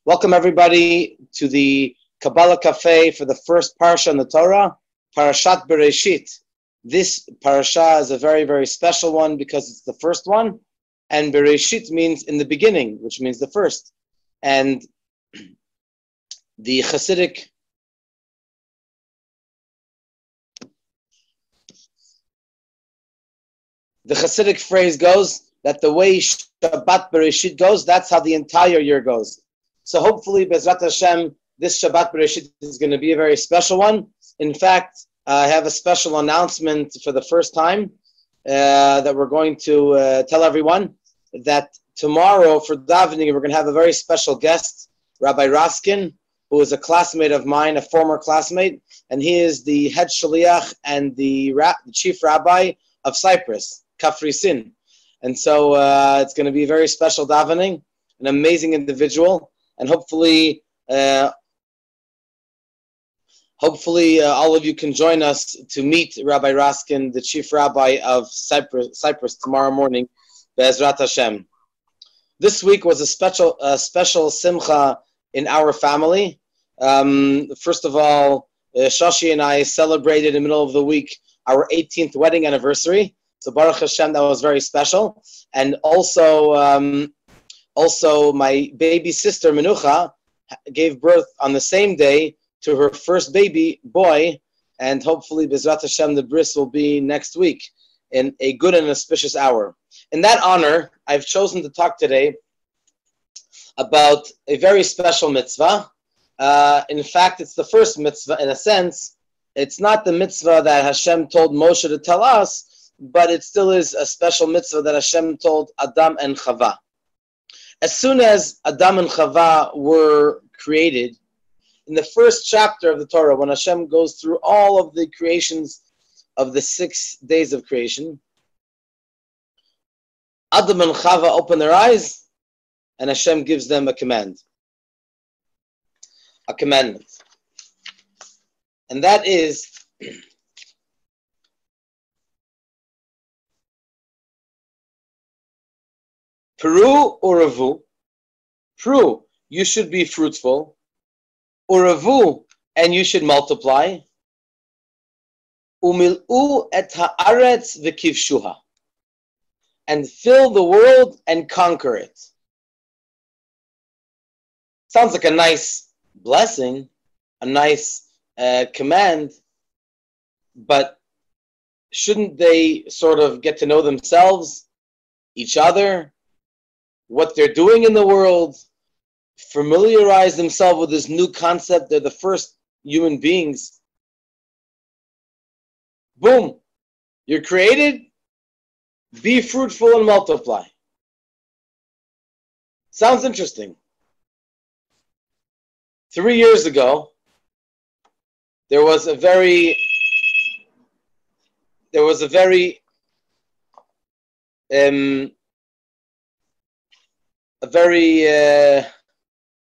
Welcome everybody to the Kabbalah Café for the first Parsha in the Torah, Parashat Bereishit. This Parasha is a very, very special one because it's the first one, and Bereishit means in the beginning, which means the first. And the Hasidic phrase goes that the way Shabbat Bereishit goes, that's how the entire year goes. So hopefully, Bezrat Hashem, this Shabbat Bereishit is going to be a very special one. In fact, I have a special announcement for the first time that we're going to tell everyone that tomorrow for davening, we're going to have a very special guest, Rabbi Raskin, who is a classmate of mine, a former classmate, and he is the head shaliach and the chief rabbi of Cyprus, Kafrisin. And so it's going to be a very special davening, an amazing individual. And hopefully, all of you can join us to meet Rabbi Raskin, the chief rabbi of Cyprus tomorrow morning, Be'ezrat Hashem. This week was a special simcha in our family. First of all, Shashi and I celebrated in the middle of the week our 18th wedding anniversary. So Baruch Hashem, that was very special. And also, my baby sister, Menucha, gave birth on the same day to her first baby boy, and hopefully, Bezrat Hashem, the bris will be next week in a good and auspicious hour. In that honor, I've chosen to talk today about a very special mitzvah. In fact, it's the first mitzvah in a sense. It's not the mitzvah that Hashem told Moshe to tell us, but it still is a special mitzvah that Hashem told Adam and Chava. As soon as Adam and Chava were created, in the first chapter of the Torah, when Hashem goes through all of the creations of the 6 days of creation, Adam and Chava open their eyes, and Hashem gives them a commandment. And that is, Peru uravu, Peru, you should be fruitful, uravu, and you should multiply, umil'u et haaretz v'kivshuha, and fill the world and conquer it. Sounds like a nice blessing, a nice command, but shouldn't they sort of get to know themselves, each other, what they're doing in the world, familiarize themselves with this new concept? They're the first human beings. Boom. You're created. Be fruitful and multiply. Sounds interesting. 3 years ago, there was a very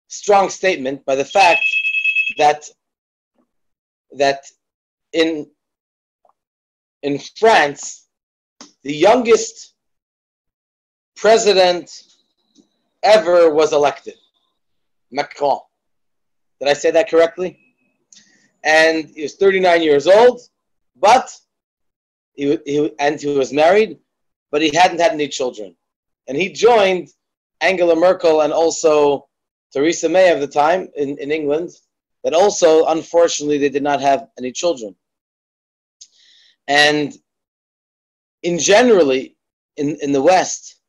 strong statement by the fact that in France, the youngest president ever was elected, Macron. Did I say that correctly? And he was 39 years old, but he was married, but he hadn't had any children. And he joined Angela Merkel and also Theresa May of the time in England, that also, unfortunately, they did not have any children. And in generally, in the West,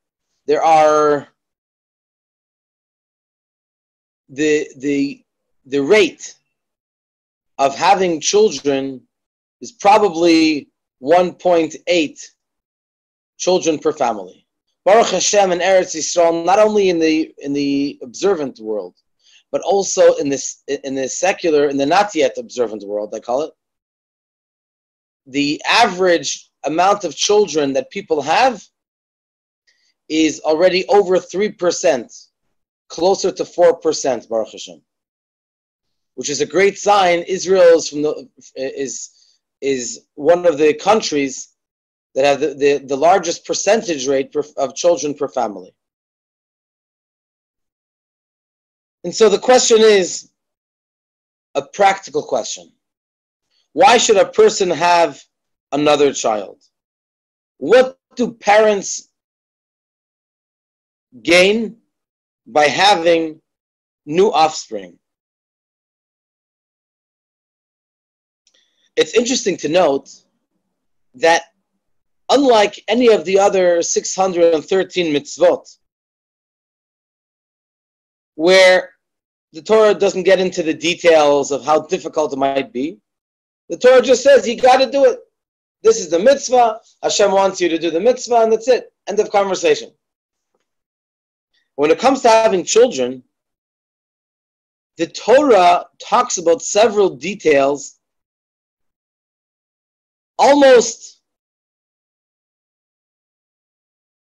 there are the rate of having children is probably 1.8 children per family. Baruch Hashem in Eretz Yisrael, not only in the observant world, but also in the secular, in the not yet observant world, I call it, the average amount of children that people have is already over 3%, closer to 4%, Baruch Hashem, which is a great sign. Israel is one of the countries that have the largest percentage rate of children per family. And so the question is a practical question. Why should a person have another child? What do parents gain by having new offspring? It's interesting to note that unlike any of the other 613 mitzvot, where the Torah doesn't get into the details of how difficult it might be, the Torah just says, you got to do it. This is the mitzvah. Hashem wants you to do the mitzvah, and that's it. End of conversation. When it comes to having children, the Torah talks about several details, almost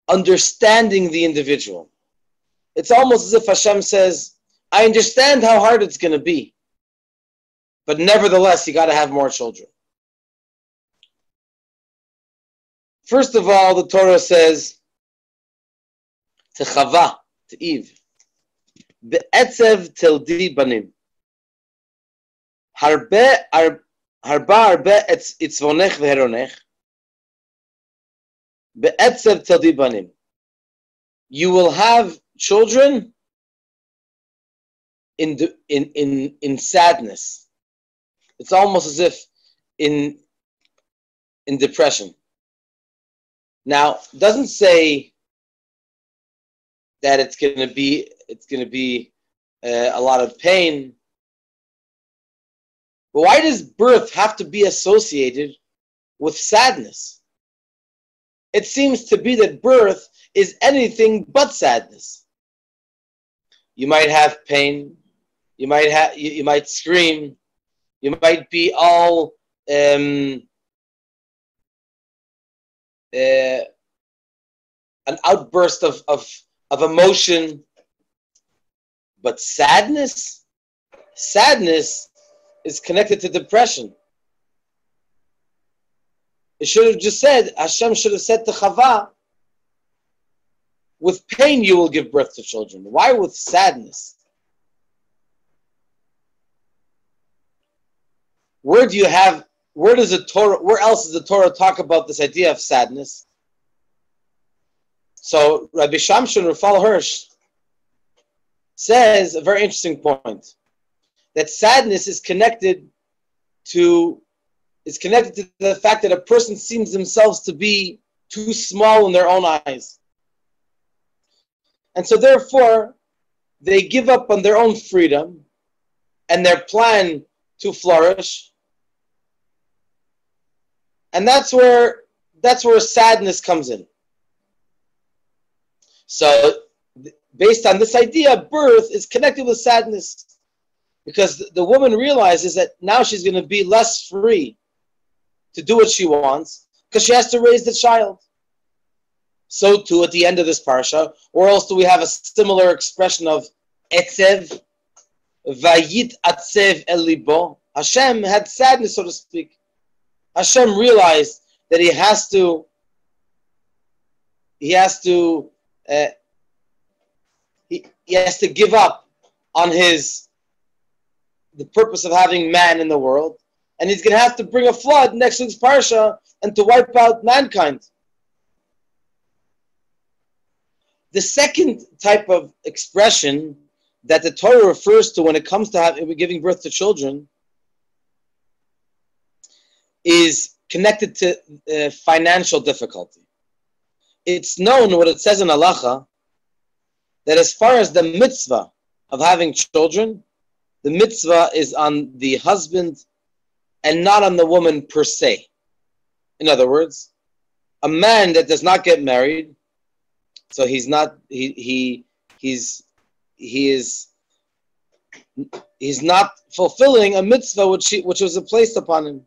understanding the individual. It's almost as if Hashem says, I understand how hard it's going to be, but nevertheless, you got to have more children. First of all, the Torah says to Chava, to Eve, Be'etzev tildi banim. Harba itzvonech v'heronech. Be'etzev tildi banim. You will have children in sadness. It's almost as if in depression. Now, it doesn't say that it's going to be a lot of pain. But why does birth have to be associated with sadness? It seems to be that birth is anything but sadness. You might have pain. You might scream. You might be all an outburst of emotion, but sadness is connected to depression. It should have just said, Hashem should have said to Chava, with pain you will give birth to children. Why with sadness? Where else does the Torah talk about this idea of sadness? So Rabbi Shamshon Rafal Hirsch says a very interesting point, that sadness is connected to the fact that a person seems themselves to be too small in their own eyes. And so therefore, they give up on their own freedom and their plan to flourish. And that's where sadness comes in. So based on this idea, birth is connected with sadness, because the woman realizes that now she's going to be less free to do what she wants because she has to raise the child. So too at the end of this parsha, or else do we have a similar expression of etzev, vayit atzev el libo. Hashem had sadness, so to speak. Hashem realized that he has to give up on the purpose of having man in the world, and he's going to have to bring a flood next week's parsha and to wipe out mankind. The second type of expression that the Torah refers to when it comes to giving birth to children is connected to financial difficulty. It's known, what it says in halacha, that as far as the mitzvah of having children, the mitzvah is on the husband and not on the woman per se. In other words, a man that does not get married, so he's not fulfilling a mitzvah which was placed upon him.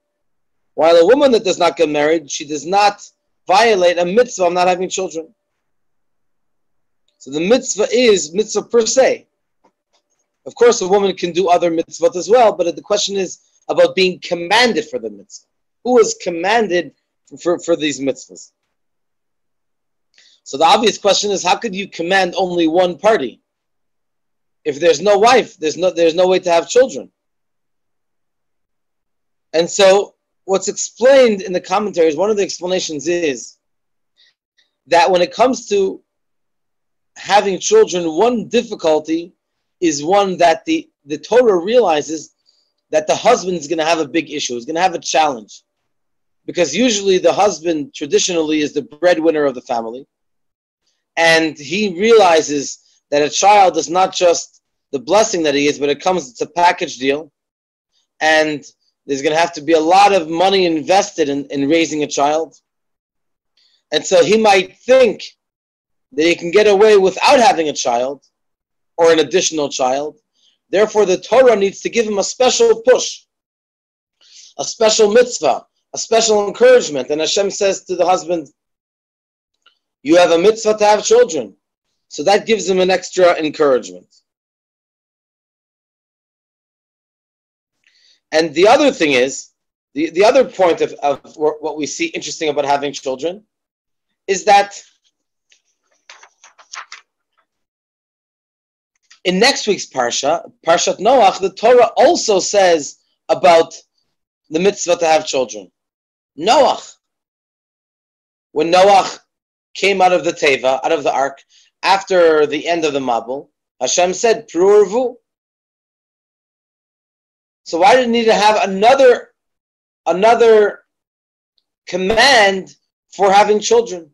While a woman that does not get married, she does not violate a mitzvah of not having children. So the mitzvah is mitzvah per se. Of course, a woman can do other mitzvot as well, but the question is about being commanded for the mitzvah. Who is commanded for these mitzvahs? So the obvious question is, how could you command only one party? if there's no wife, there's no way to have children. And so what's explained in the commentaries, one of the explanations is that when it comes to having children, one difficulty is one that the Torah realizes that the husband is going to have a big issue, is going to have a challenge. Because usually the husband traditionally is the breadwinner of the family. And he realizes that a child is not just the blessing that he is, but it's a package deal. And there's going to have to be a lot of money invested in raising a child. And so he might think that he can get away without having a child or an additional child. Therefore, the Torah needs to give him a special push, a special mitzvah, a special encouragement. And Hashem says to the husband, you have a mitzvah to have children. So that gives him an extra encouragement. And the other thing is, the other point of what we see interesting about having children is that in next week's Parshat Noach, the Torah also says about the mitzvah to have children. Noach, when Noach came out of the Teva, out of the ark, after the end of the Mabul, Hashem said, Pru'urvu. So why did he need to have another command for having children?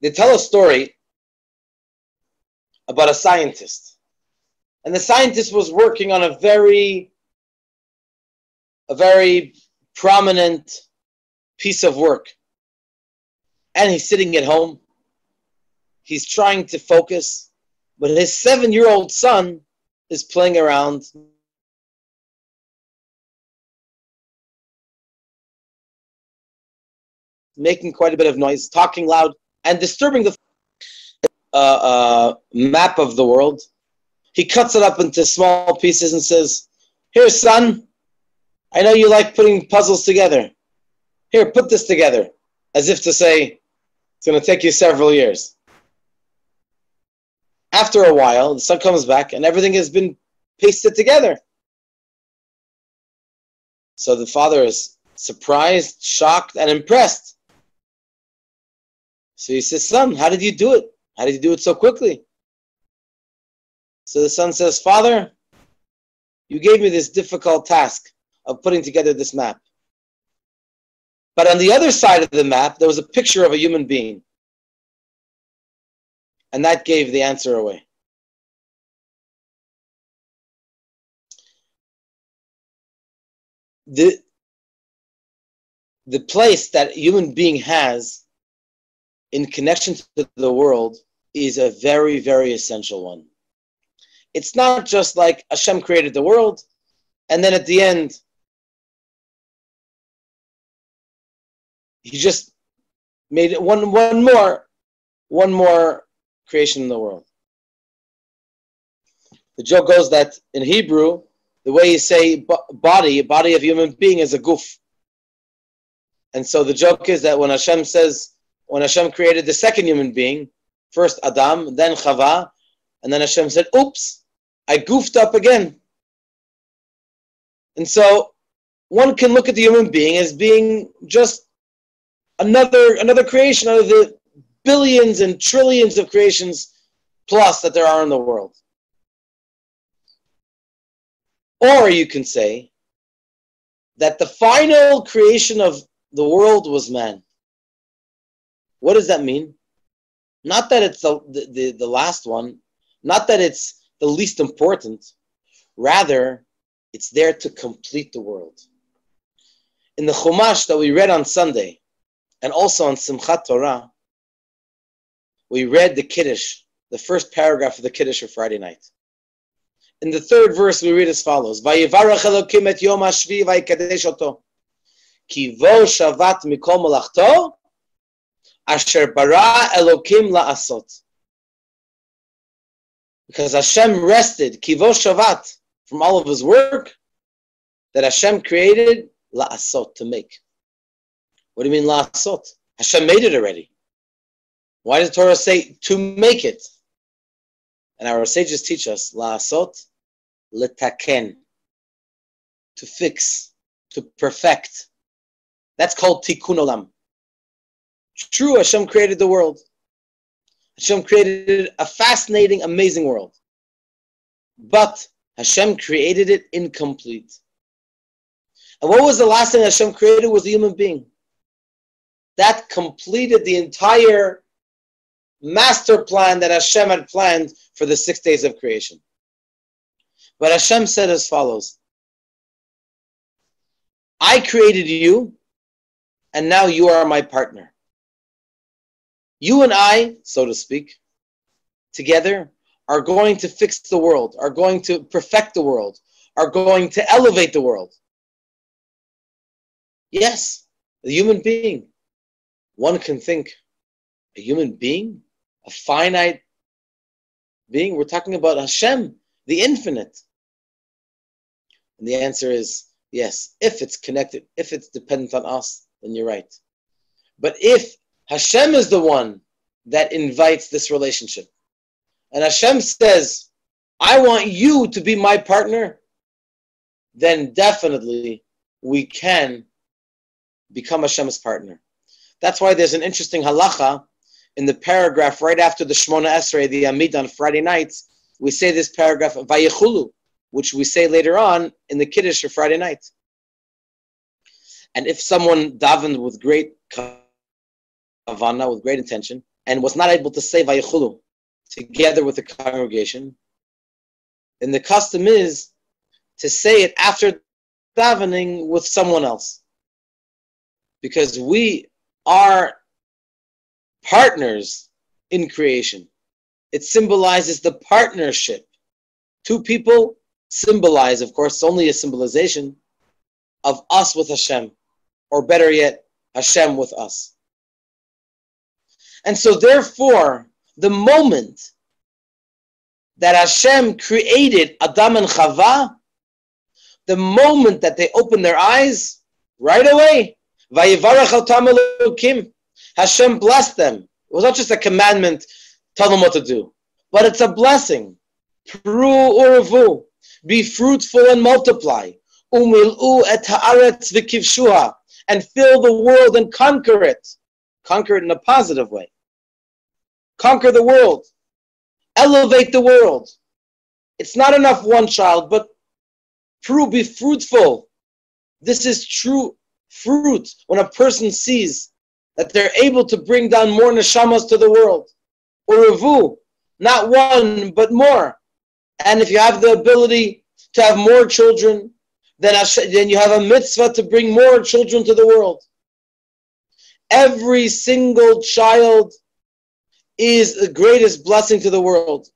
They tell a story about a scientist. And the scientist was working on a very prominent piece of work. And he's sitting at home. He's trying to focus. But his 7-year-old son is playing around. Making quite a bit of noise, talking loud, and disturbing the map of the world. He cuts it up into small pieces and says, here, son, I know you like putting puzzles together. Here, put this together. As if to say, it's going to take you several years. After a while, the son comes back and everything has been pasted together. So the father is surprised, shocked, and impressed. So he says, son, how did you do it? How did you do it so quickly? So the son says, Father, you gave me this difficult task of putting together this map. But on the other side of the map, there was a picture of a human being. And that gave the answer away. The place that a human being has in connection to the world is a very, very essential one. It's not just like Hashem created the world, and then at the end, he just made it one more creation in the world. The joke goes that in Hebrew, the way you say body of human being is a guf. And so the joke is that when Hashem created the second human being, first Adam, then Chava, and then Hashem said, oops, I goofed up again. And so one can look at the human being as being just another creation out of the billions and trillions of creations plus that there are in the world. Or you can say that the final creation of the world was man. What does that mean? Not that it's the last one, not that it's the least important, rather it's there to complete the world. In the Chumash that we read on Sunday, and also on Simchat Torah, we read the Kiddush, the first paragraph of the Kiddush for Friday night. In the third verse, we read as follows: Vayivarach Elokim et Yom HaShvi vayikadesh oto, ki vo shavat mikol malachto, asher bara Elokim la'asot. Because Hashem rested, ki vo shavat, from all of His work that Hashem created, la'asot, to make. What do you mean la'asot? Hashem made it already. Why does the Torah say to make it? And our sages teach us, la'asot, letaken, to fix, to perfect. That's called tikkun olam. True, Hashem created the world. Hashem created a fascinating, amazing world. But Hashem created it incomplete. And what was the last thing Hashem created? Was the human being. That completed the entire master plan that Hashem had planned for the 6 days of creation. But Hashem said as follows: I created you, and now you are my partner. You and I, so to speak, together are going to fix the world, are going to perfect the world, are going to elevate the world. Yes, the human being. One can think, a human being? A finite being? We're talking about Hashem, the infinite. And the answer is yes. If it's connected, if it's dependent on us, then you're right. But if Hashem is the one that invites this relationship, and Hashem says, I want you to be my partner, then definitely we can become Hashem's partner. That's why there's an interesting halacha in the paragraph right after the Shmona Esrei, the Amid on Friday nights. We say this paragraph, Vayichulu, which we say later on in the Kiddush for Friday night. And if someone davened with great kavanah, with great intention, and was not able to say Vayichulu together with the congregation, then the custom is to say it after davening with someone else. Because we are partners in creation. It symbolizes the partnership. Two people symbolize, of course, only a symbolization of us with Hashem, or better yet, Hashem with us. And so therefore, the moment that Hashem created Adam and Chava, the moment that they opened their eyes, right away, Vayivarach otam Elokim, Hashem blessed them. It was not just a commandment, tell them what to do, but it's a blessing. Pru urevu, be fruitful and multiply. Umil'u et haaretz v'kivshuha, and fill the world and conquer it. Conquer it in a positive way. Conquer the world. Elevate the world. It's not enough one child, but be fruitful. This is true fruit when a person sees that they're able to bring down more neshamas to the world. Urevu, not one, but more. And if you have the ability to have more children, then you have a mitzvah to bring more children to the world. Every single child is the greatest blessing to the world.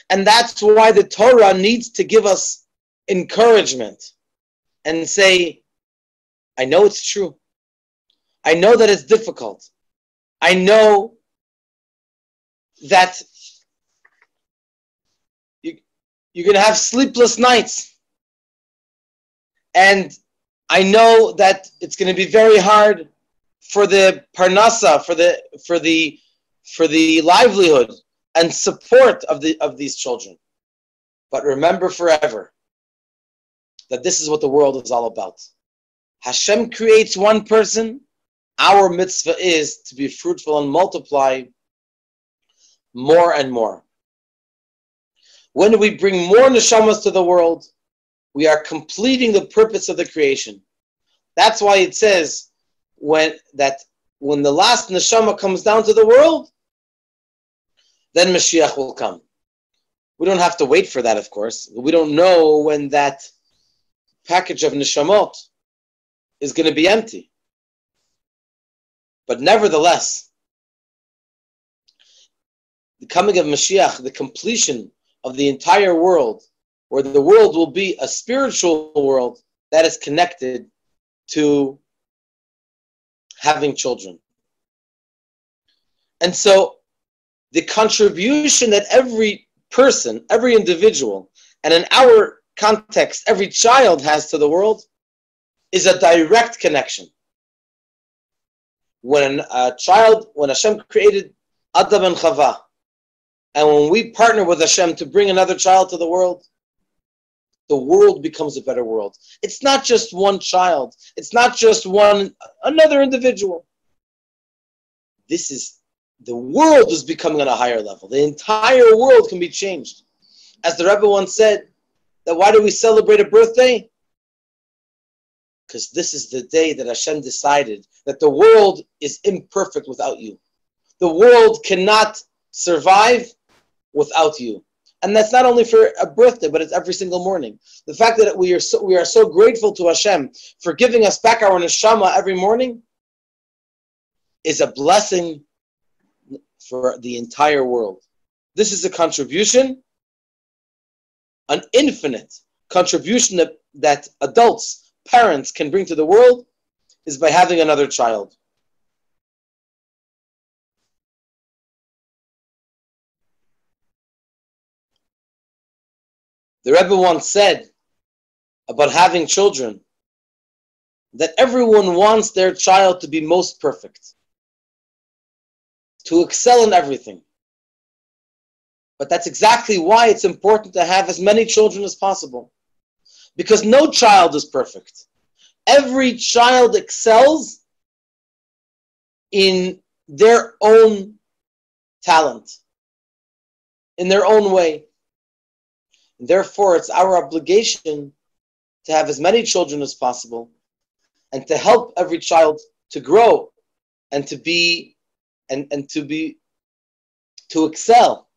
And that's why the Torah needs to give us encouragement and say, I know it's true. I know that it's difficult. I know that you're going to have sleepless nights. And I know that it's going to be very hard for the parnasa, for the livelihood and support of these children. But remember forever that this is what the world is all about. Hashem creates one person. Our mitzvah is to be fruitful and multiply more and more. When we bring more neshamas to the world, we are completing the purpose of the creation. That's why it says when the last neshama comes down to the world, then Mashiach will come. We don't have to wait for that, of course. We don't know when that package of neshamot is going to be empty. But nevertheless, the coming of Mashiach, the completion of the entire world, where the world will be a spiritual world that is connected to having children. And so the contribution that every person, every individual, and in our context, every child has to the world is a direct connection. When Hashem created Adam and Chava, and when we partner with Hashem to bring another child to the world becomes a better world. It's not just one child. It's not just another individual. The world is becoming on a higher level. The entire world can be changed. As the Rebbe once said, that why do we celebrate a birthday? Because this is the day that Hashem decided that the world is imperfect without you. The world cannot survive without you. And that's not only for a birthday, but it's every single morning. The fact that we are so grateful to Hashem for giving us back our neshama every morning is a blessing for the entire world. This is a contribution, an infinite contribution that adults, parents can bring to the world is by having another child. The Rebbe once said about having children that everyone wants their child to be most perfect, to excel in everything. But that's exactly why it's important to have as many children as possible. Because no child is perfect. Every child excels in their own talent, in their own way. Therefore, it's our obligation to have as many children as possible and to help every child to grow and to excel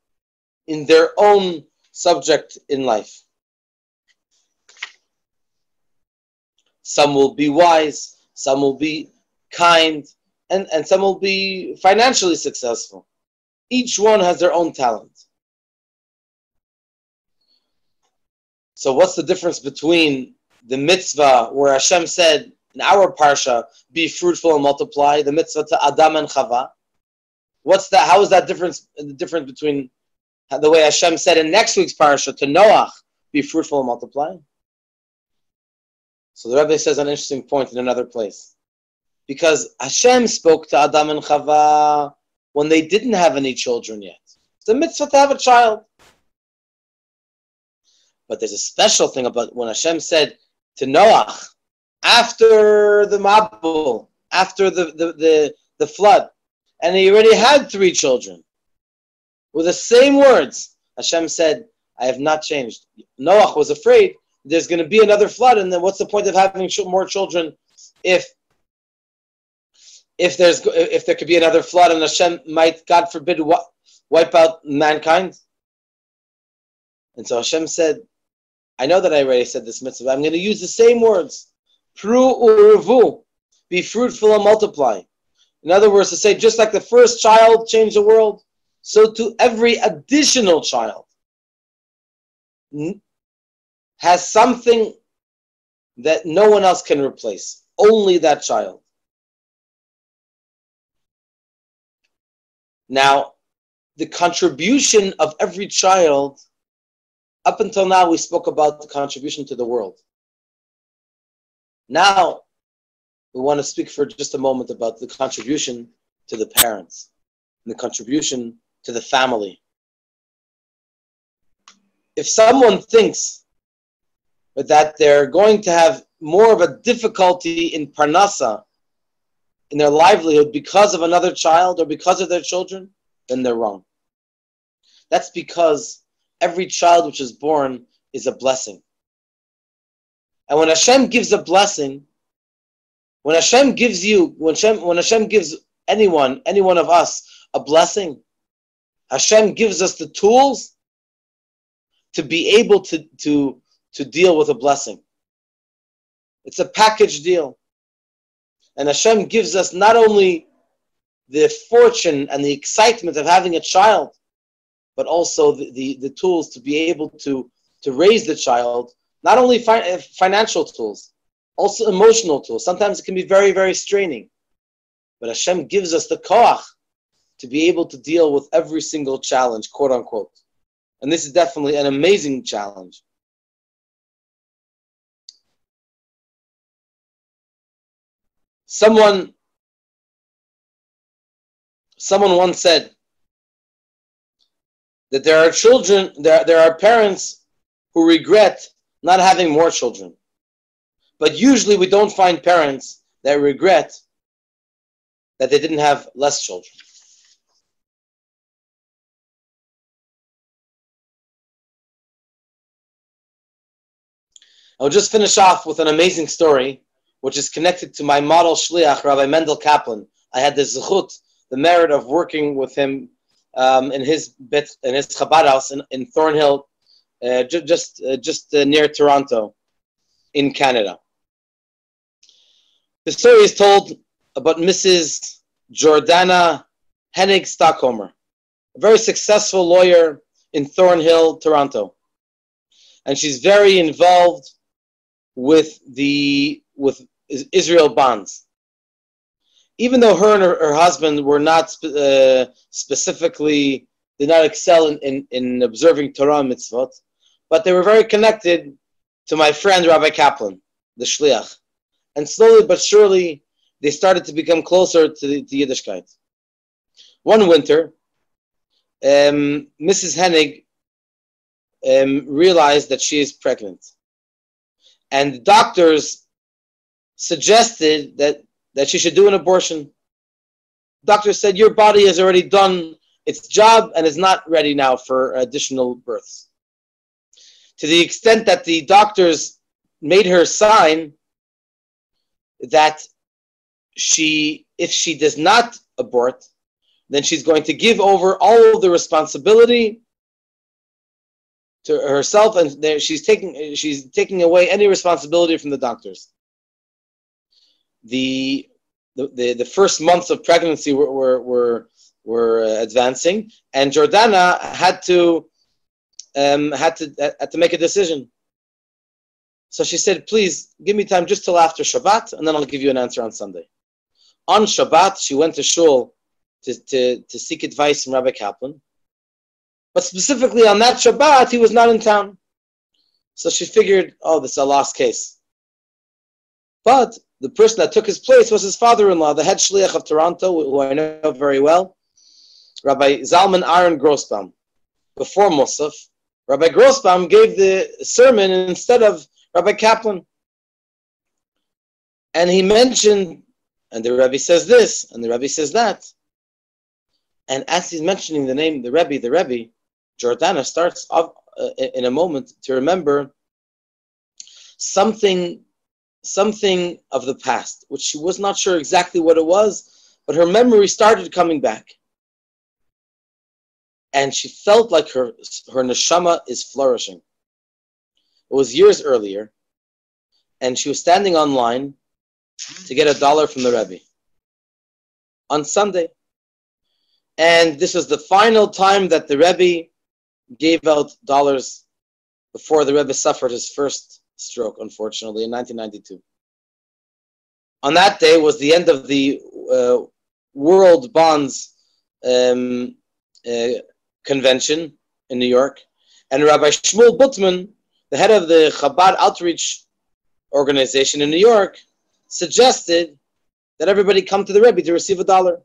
in their own subject in life. Some will be wise, some will be kind, and some will be financially successful. Each one has their own talent. So what's the difference between the mitzvah where Hashem said in our parsha, be fruitful and multiply, the mitzvah to Adam and Chava? How is that the difference between the way Hashem said in next week's parsha to Noach, be fruitful and multiply? So the Rebbe says an interesting point in another place. Because Hashem spoke to Adam and Chava when they didn't have any children yet. It's a mitzvah to have a child. But there's a special thing about when Hashem said to Noach, after the Mabul, after the flood, and he already had 3 children. With the same words, Hashem said, I have not changed. Noach was afraid there's going to be another flood, and then what's the point of having more children if there could be another flood and Hashem might, God forbid, wipe out mankind? And so Hashem said, I know that I already said this mitzvah, but I'm going to use the same words. Pru u'revu, be fruitful and multiply. In other words, to say, just like the first child changed the world, so to every additional child has something that no one else can replace. Only that child. Now, the contribution of every child, up until now we spoke about the contribution to the world. Now, we want to speak for just a moment about the contribution to the parents and the contribution to the family. If someone thinks that they're going to have more of a difficulty in parnasa, in their livelihood, because of another child or because of their children, then they're wrong. That's because every child which is born is a blessing. And when Hashem gives a blessing, when Hashem gives any one of us a blessing, Hashem gives us the tools to be able to deal with a blessing. It's a package deal. And Hashem gives us not only the fortune and the excitement of having a child, but also the tools to be able to raise the child, not only financial tools, also emotional tools. Sometimes it can be very, very straining. But Hashem gives us the koach to be able to deal with every single challenge, quote unquote. And this is definitely an amazing challenge. Someone once said that there are children, there are parents who regret not having more children. But usually we don't find parents that regret that they didn't have less children. I'll just finish off with an amazing story, which is connected to my model shliach, Rabbi Mendel Kaplan. I had the zechut, the merit of working with him in his Chabad house in Thornhill, just near Toronto, in Canada. The story is told about Mrs. Jordana Hennig Stockholmer, a very successful lawyer in Thornhill, Toronto, and she's very involved with Israel bonds. Even though her and her husband were not specifically, did not excel in observing Torah and mitzvot, but they were very connected to my friend Rabbi Kaplan, the shliach. And slowly but surely, they started to become closer to Yiddishkeit. One winter, Mrs. Hennig realized that she is pregnant. And the doctors suggested that she should do an abortion. Doctor said, your body has already done its job and is not ready now for additional births. To the extent that the doctors made her sign that if she does not abort, then she's going to give over all of the responsibility to herself, and she's taking away any responsibility from the doctors. The first months of pregnancy were advancing, and Jordana had to make a decision. So she said, "Please give me time just till after Shabbat, and then I'll give you an answer on Sunday." On Shabbat, she went to shul to seek advice from Rabbi Kaplan. But specifically on that Shabbat, he was not in town. So she figured, oh, this is a lost case. But the person that took his place was his father-in-law, the head shliach of Toronto, who I know very well, Rabbi Zalman Aaron Grossbaum. Before Musaf, Rabbi Grossbaum gave the sermon instead of Rabbi Kaplan. And he mentioned, and the Rebbe says this, and the Rebbe says that. And as he's mentioning the name, the Rebbe, Jordana starts off in a moment to remember something of the past, which she was not sure exactly what it was, but her memory started coming back. And she felt like her neshama is flourishing. It was years earlier, and she was standing online to get $1 from the Rebbe on Sunday. And this was the final time that the Rebbe gave out dollars before the Rebbe suffered his first stroke, unfortunately, in 1992. On that day was the end of the World Bonds Convention in New York. And Rabbi Shmuel Butman, the head of the Chabad outreach organization in New York, suggested that everybody come to the Rebbe to receive $1.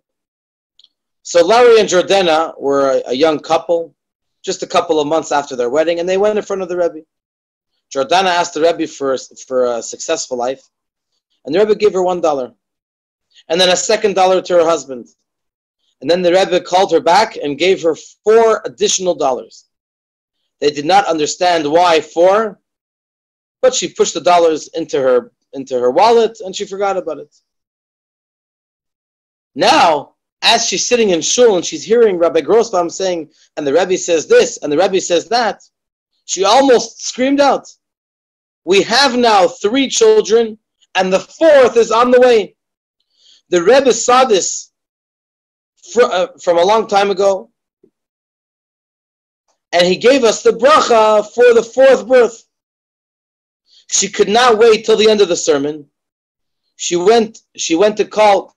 So Larry and Jordana were a young couple, just a couple of months after their wedding, and they went in front of the Rebbe. Jordana asked the Rebbe for a successful life, and the Rebbe gave her $1, and then a second $1 to her husband. And then the Rebbe called her back and gave her $4 additional. They did not understand why 4, but she pushed the dollars into her wallet, and she forgot about it. Now, as she's sitting in shul and she's hearing Rabbi Grossbaum saying, and the Rebbe says this, and the Rebbe says that, she almost screamed out, we have now 3 children, and the 4th is on the way. The Rebbe saw this from a long time ago, and he gave us the bracha for the 4th birth. She could not wait till the end of the sermon. She went to call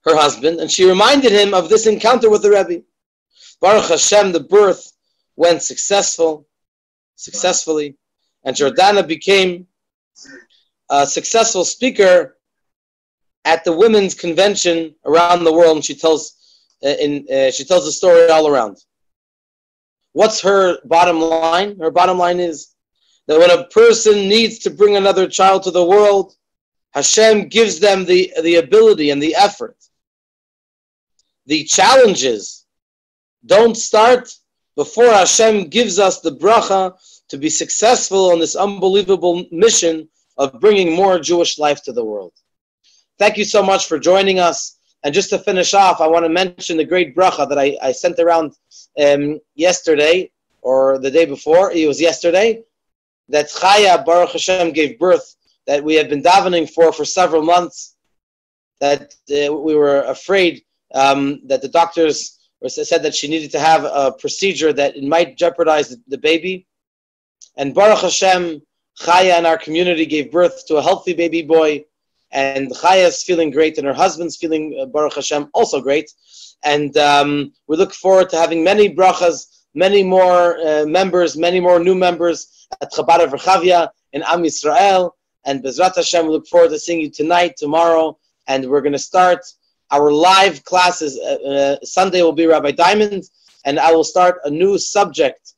her husband, and she reminded him of this encounter with the Rebbe. Baruch Hashem, the birth went successfully, and Jordana became a successful speaker at the women's convention around the world, and she tells the story all around. What's her bottom line? Her bottom line is that when a person needs to bring another child to the world, Hashem gives them the ability and the effort. The challenges don't start before Hashem gives us the bracha to be successful on this unbelievable mission of bringing more Jewish life to the world. Thank you so much for joining us. And just to finish off, I want to mention the great bracha that I sent around yesterday, or the day before. It was yesterday, that Chaya, Baruch Hashem, gave birth, that we have been davening for several months, that we were afraid that the doctors said that she needed to have a procedure that it might jeopardize the baby. And Baruch Hashem, Chaya in our community gave birth to a healthy baby boy, and Chaya is feeling great, and her husband's feeling, Baruch Hashem, also great. And we look forward to having many brachas, many more members, many more new members at Chabad of Rechavia in Am Yisrael. And Bezrat Hashem, we look forward to seeing you tonight, tomorrow, and we're going to start our live classes. Sunday will be Rabbi Diamond, and I will start a new subject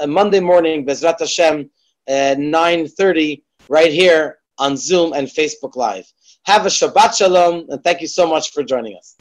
Monday morning, Bezrat Hashem, 9:30, right here on Zoom and Facebook Live. Have a Shabbat Shalom, and thank you so much for joining us.